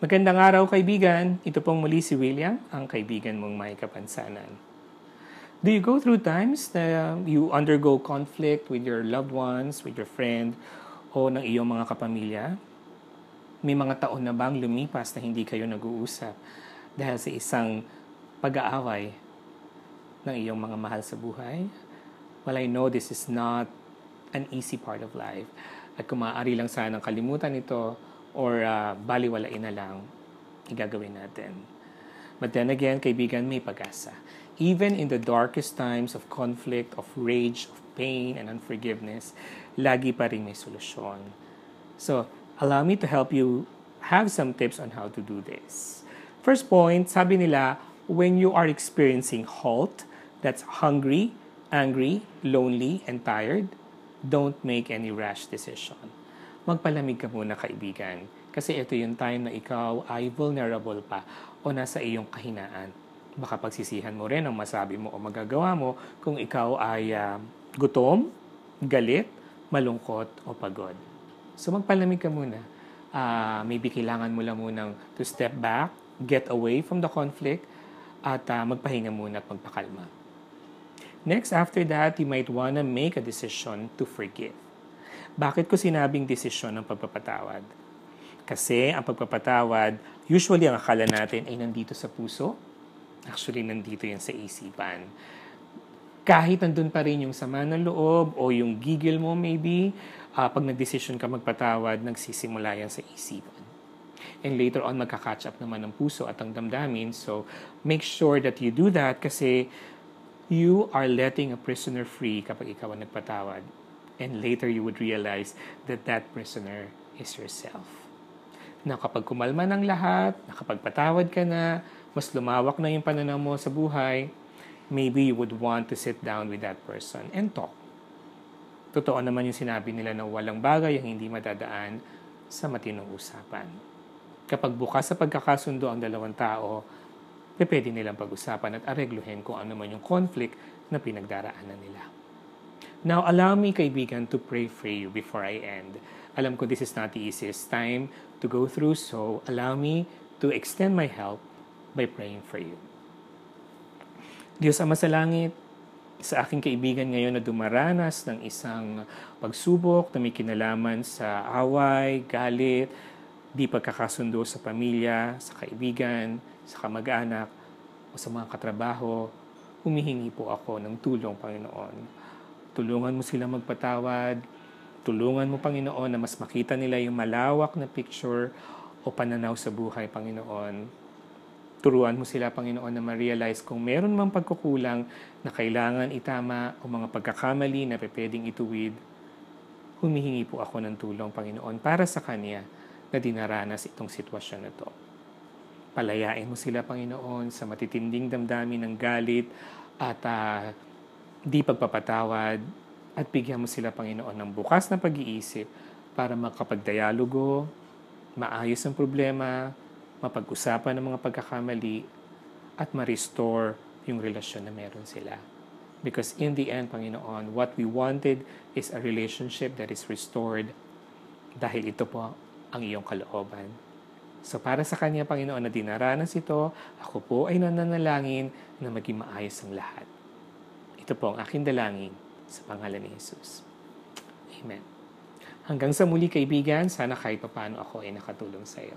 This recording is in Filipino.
Magandang araw kaibigan, ito pong muli si William, ang kaibigan mong may kapansanan. Do you go through times na you undergo conflict with your loved ones, with your friend, o ng iyong mga kapamilya? May mga taon na bang lumipas na hindi kayo nag-uusap dahil sa isang pag-aaway ng iyong mga mahal sa buhay? Well, I know this is not an easy part of life. At kung maaari lang sanang kalimutan ito or baliwalain na lang, igagawin natin. But then again, kaibigan, may pag-asa. Even in the darkest times of conflict, of rage, of pain, and unforgiveness, lagi pa rin may solusyon. So, allow me to help you have some tips on how to do this. First point, sabi nila, when you are experiencing halt, that's hungry, angry, lonely, and tired, don't make any rash decision. Magpalamig ka muna, kaibigan. Kasi ito yung time na ikaw ay vulnerable pa o nasa iyong kahinaan. Baka pagsisihan mo rin ang masabi mo o magagawa mo kung ikaw ay gutom, galit, malungkot o pagod. So magpalamig ka muna. Maybe kailangan mo lang munang to step back, get away from the conflict, at magpahinga muna at magpakalma. Next, after that, you might wanna make a decision to forgive. Bakit ko sinabing desisyon ng pagpapatawad? Kasi ang pagpapatawad, usually ang akala natin ay nandito sa puso. Actually, nandito yan sa isipan. Kahit nandun pa rin yung sama ng loob o yung gigil mo maybe, pag nag-decision ka magpatawad, nagsisimula yan sa isipan. And later on, magka-catch up naman ang puso at ang damdamin. So, make sure that you do that kasi you are letting a prisoner free kapag ikaw ang nagpatawad. And later you would realize that that prisoner is yourself. Na kapag kumalma ng lahat, nakapagpatawad ka na, mas lumawak na yung pananaw mo sa buhay, maybe you would want to sit down with that person and talk. Totoo naman yung sinabi nila na walang bagay ang hindi madadaan sa matinong usapan. Kapag bukas sa pagkakasundo ang dalawang tao, pwede nilang pag-usapan at aregluhin kung ano man yung conflict na pinagdaraanan nila. Now, allow me, kaibigan, to pray for you before I end. Alam ko this is not the easiest time to go through, so allow me to extend my help by praying for you. Diyos Ama sa Langit, sa aking kaibigan ngayon na dumaranas ng isang pagsubok na may kinalaman sa away, galit, di pagkakasundo sa pamilya, sa kaibigan, sa kamag-anak, o sa mga katrabaho, humihingi po ako ng tulong, Panginoon. Tulungan mo sila magpatawad. Tulungan mo, Panginoon, na mas makita nila yung malawak na picture o pananaw sa buhay, Panginoon. Turuan mo sila, Panginoon, na ma-realize kung meron mang pagkukulang na kailangan itama o mga pagkakamali na pwedeng ituwid. Humihingi po ako ng tulong, Panginoon, para sa Kanya na dinaranas itong sitwasyon na to. Palayain mo sila, Panginoon, sa matitinding damdamin ng galit at di pagpapatawad at bigyan mo sila, Panginoon, ng bukas na pag-iisip para makapagdialogo, maayos ang problema, mapag-usapan ng mga pagkakamali at ma-restore yung relasyon na meron sila. Because in the end, Panginoon, what we wanted is a relationship that is restored dahil ito po ang iyong kalooban. So para sa Kanya, Panginoon, na dinaranas ito, ako po ay nananalangin na maging maayos ang lahat. Ito po ang aking dalangin sa pangalan ni Jesus. Amen. Hanggang sa muli, kaibigan, sana kahit paano ako ay nakatulong sa iyo.